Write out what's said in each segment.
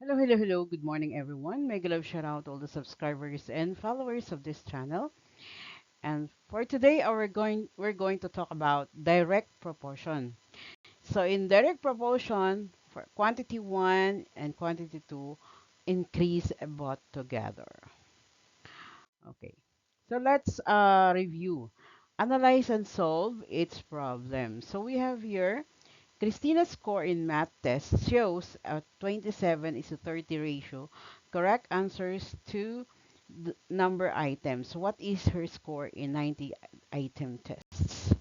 Hello, hello, hello. Good morning, everyone. Mega love shout out all the subscribers and followers of this channel. And for today, we're going to talk about direct proportion. So in direct proportion, for quantity one and quantity two, increase both together. Okay. So let's review, analyze and solve its problem. So we have here Christina's score in math test shows a 27 is to 30 ratio. Correct answers to the number items. What is her score in 90 item tests?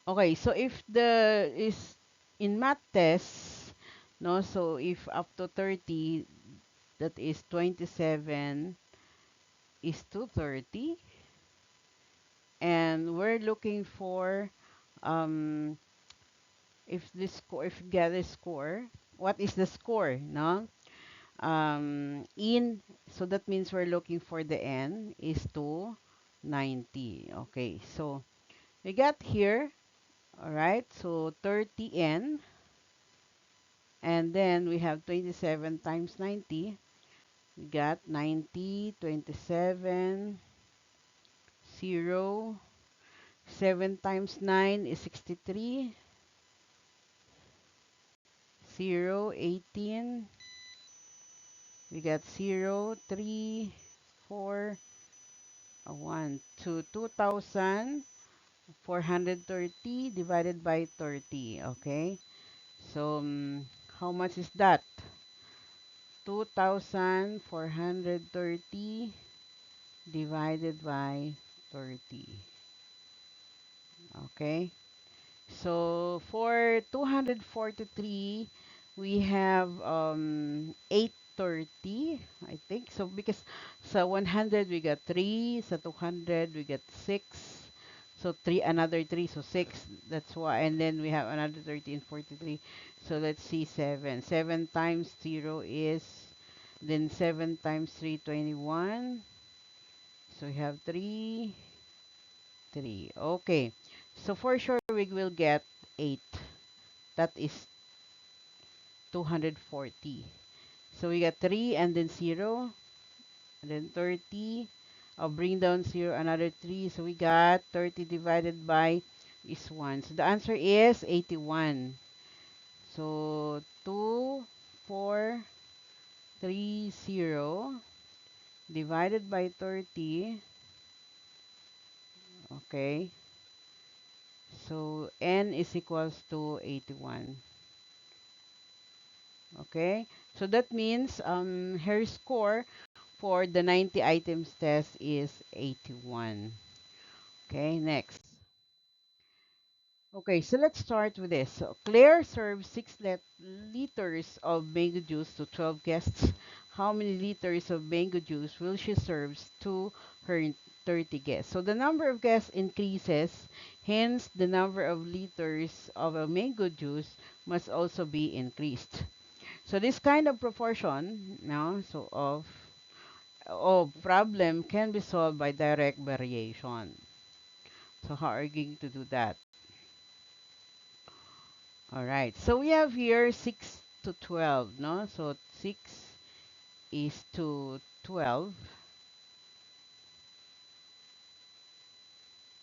Okay, so if the is in math tests, no, so if up to 30, that is 27 is to 30, and we're looking for um if you get a score, what is the score, no? In So that means we're looking for the n is to 90. Okay, so we got here, all right, so 30n, and then we have 27 times 90. We got 90, 27, 0, 7 times 9 is 63, 0, 18. We got 0, 3, 4, 1, 2, 2,430 divided by 30. Okay. So, how much is that? 2,430 divided by 30. Okay. So, for 243, we have 830, I think. So, because sa 100 we got 3, sa 200 we got 6. So, 3, another 3, so 6. That's why. And then we have another 30 and 43. So, let's see 7. 7 times 0 is, then 7 times 3, 21. So, we have 3, 3. Okay. So, for sure, we will get 8. That is 240. So we got 3 and then 0, and then 30. I'll bring down 0, another 3. So we got 30 divided by is 1. So the answer is 81. So 2, 4, 3, 0 divided by 30. Okay. So n is equals to 81. Okay. So that means her score for the 90 items test is 81. Okay, next. Okay, so let's start with this. So Claire served 6 liters of mango juice to 12 guests. How many liters of mango juice will she serve to her 30 guests? So the number of guests increases, hence the number of liters of a mango juice must also be increased. So this kind of proportion, no, so of problem can be solved by direct variation. So how are you going to do that? All right. So we have here 6 to 12, no? So 6 is to 12.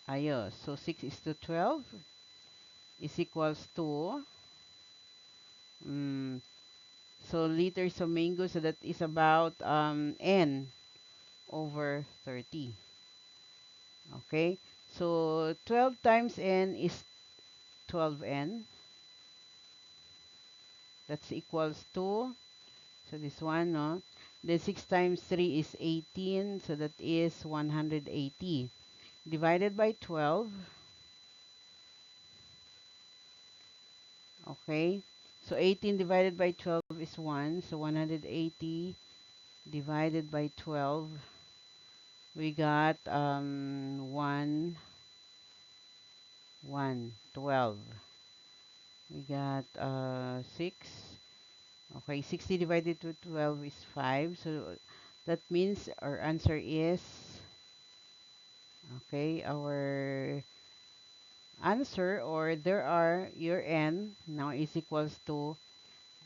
Ayos. So 6 is to 12 is equals to, um, so liters of mango. So that is about n over 30. Okay. So 12 times n is 12n. That's equals to, so this one, no? Then 6 times 3 is 18. So that is 180. Divided by 12. Okay. So 18 divided by 12 is 1. So 180 divided by 12. We got 1, 1, 12. We got 6. Okay, 60 divided to 12 is 5. So that means our answer is, okay, our answer, or there are your n now is equals to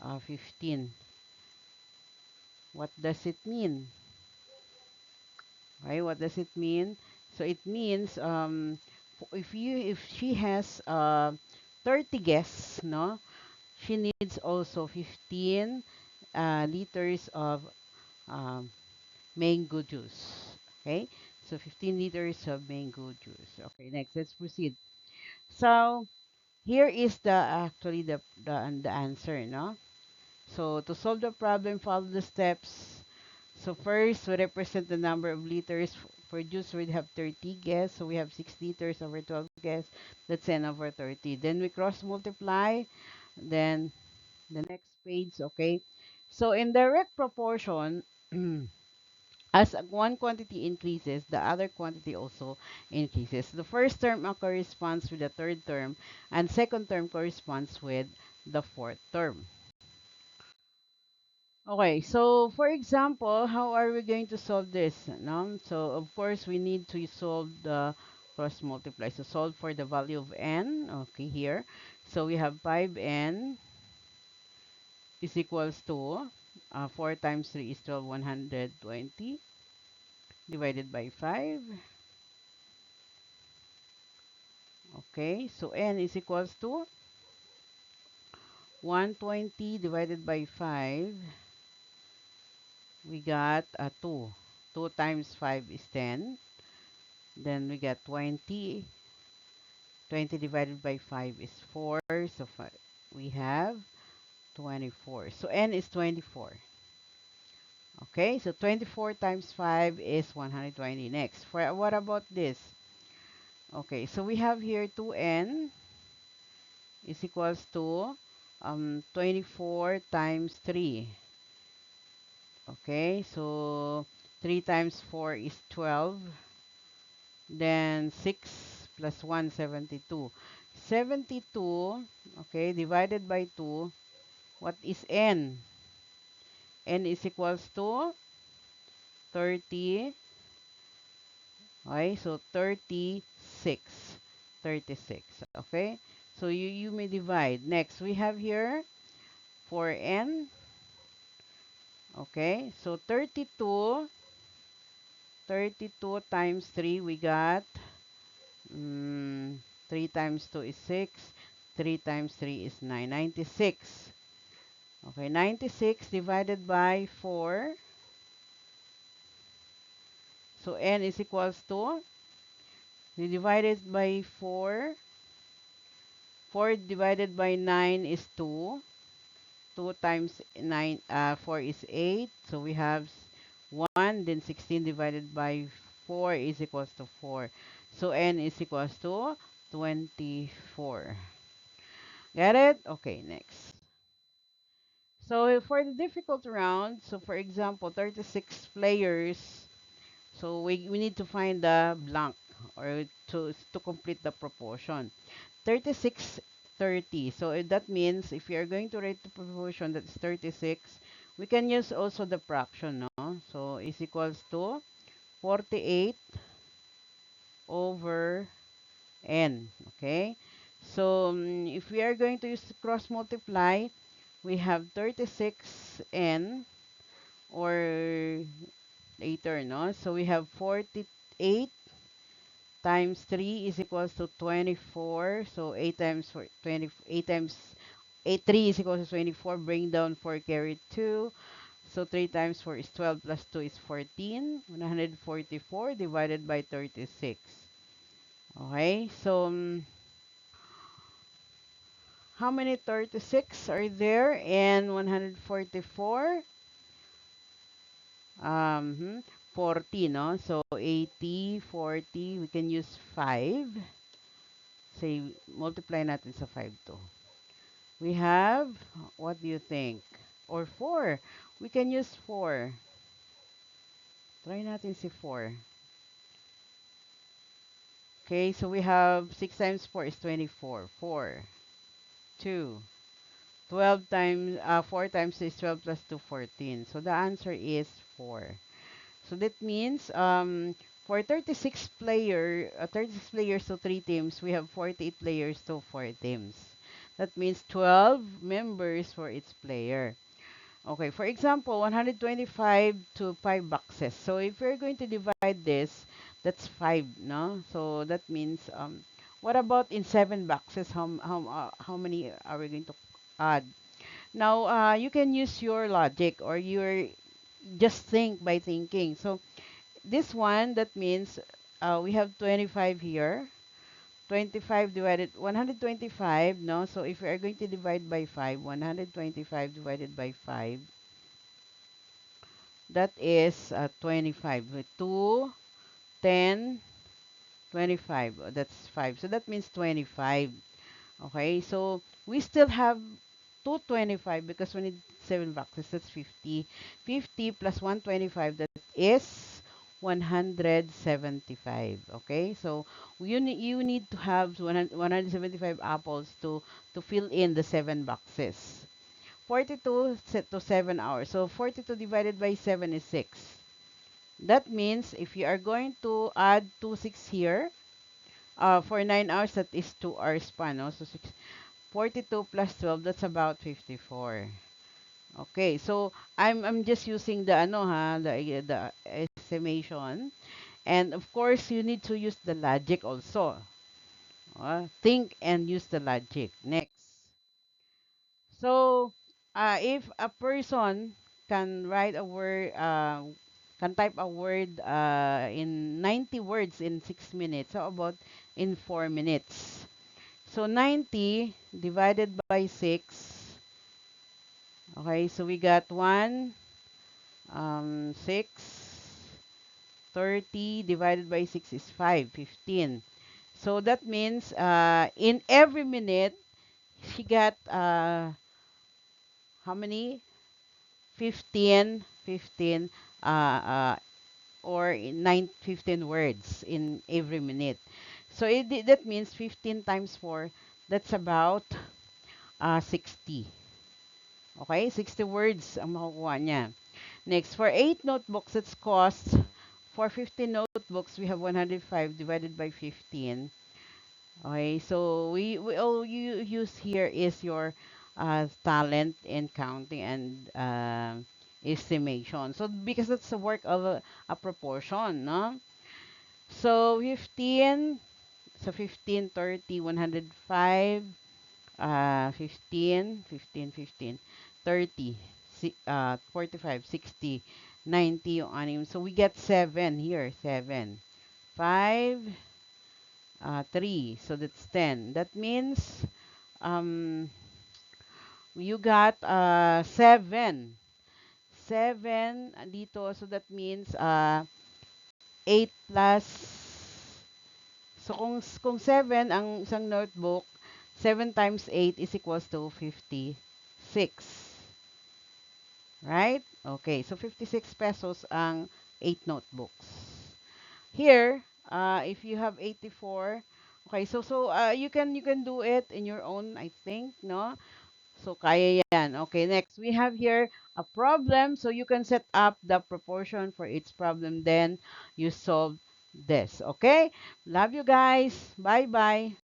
15. What does it mean? Right? What does it mean? So it means if she has 30 guests, no, she needs also 15 liters of um, mango juice. Okay, so 15 liters of mango juice. Okay, next, let's proceed. So here is the actually the answer, no? So to solve the problem, follow the steps. So first, we represent the number of liters produced. We have 30 guests, so we have 6 liters over 12 guests. That's 10 over 30. Then we cross multiply. Then the next page, okay? So in direct proportion, as one quantity increases, the other quantity also increases. The first term corresponds with the third term, and second term corresponds with the fourth term. Okay, so for example, how are we going to solve this? No? So of course we need to solve the cross multiply. So solve for the value of n. Okay, here. So we have 5n is equals to 4 times 3 is 12, 120 divided by 5. Okay, so n is equals to 120 divided by 5. We got 2. 2 times 5 is 10. Then we get 20. 20 divided by 5 is 4. So we have 24. So n is 24. Okay, so 24 times 5 is 120. Next, for what about this? Okay, so we have here 2n is equals to 24 times 3. Okay, so 3 times 4 is 12. Then 6 plus 1, 72. 72, okay, divided by 2. What is n? N is equals to 30. Okay, so 36. 36. Okay, so you may divide. Next, we have here for n. Okay, so 32. 32 times 3, we got 3 times 2 is 6. 3 times 3 is 9. 96. Okay, 96 divided by 4. So n is equals to, we divide it by 4. 4 divided by 9 is 2. 2 times 9, 4 is 8. So we have 1. Then 16 divided by 4 is equals to 4. So n is equals to 24. Get it? Okay, next. So for the difficult round, so for example, 36 players. So we need to find the blank or to complete the proportion. 36, 30. So that means if you are going to write the proportion that is 36, we can use also the fraction, no? So is equals to 48 over n. Okay? So if we are going to use cross multiply, we have 36n or later, no? So we have 48 times 3 is equals to 24. So 8 times 4, 20, 8 times 8, 3 is equals to 24. Bring down 4, carry 2. So 3 times 4 is 12 plus 2 is 14. 144 divided by 36. Okay, so how many 36 are there in 144? 40, no? So 80, 40, we can use 5. Say, multiply natin sa 5 to. We have, what do you think? Or 4. We can use 4. Try natin si 4. Okay, so we have 6 times 4 is 24. 4, 2. 12 times, 4 times is 12 plus 2, 14. So the answer is 4. So that means For 36 players to 3 teams, we have 48 players to 4 teams. That means 12 members for each player. Okay, for example, 125 to 5 boxes. So if you're going to divide this, that's 5, no? So that means, what about in 7 boxes? How many are we going to add? Now, you can use your logic or your just think by thinking. So this one, that means we have 25 here. 25 divided 125, no? So if we are going to divide by 5, 125 divided by 5, that is 25. 2, 10, 25. That's 5. So that means 25. Okay, so we still have 225 because we need 7 boxes. That's 50. 50 plus 125, that is 175. Okay, so you need to have 175 apples to fill in the 7 boxes. 42 set to 7 hours. So 42 divided by 7 is 6. That means if you are going to add 2 6 here, for 9 hours, that is 2 hours span. No? So 42 plus 12, that's about 54. Okay, so I'm just using the the estimation, and of course you need to use the logic also. Think and use the logic. Next. So, if a person can write a word, can type a word in 90 words in 6 minutes, how about in 4 minutes? So, 90 divided by 6. Okay, so we got 1, 6, 30 divided by 6 is 5, 15. So, that means in every minute, she got how many? 15, 15, or 15 words in every minute. So that means 15 times 4, that's about 60. Okay, 60 words ang makukuha niya. Next, for 8 notebooks, it's cost, for 15 notebooks, we have 105 divided by 15. Okay, so we all you use here is your talent in counting and estimation. So because it's a work of a proportion, no? So 15, so 15, 30, 105, 15, 15, 15, 30, 45, 60, 90 yung anim. So we get 7 here, 7. 5, 3. So that's 10. That means um, you got 7. 7 dito. So that means 8 plus. So kung 7 ang isang notebook, 7 times 8 is equals to 56. Right? Okay. So 56 pesos ang 8 notebooks. Here, if you have 84, okay, so you can do it in your own, I think, no? So kaya yan. Okay, next we have here a problem. So you can set up the proportion for each problem, then you solve this. Okay? Love you guys. Bye bye.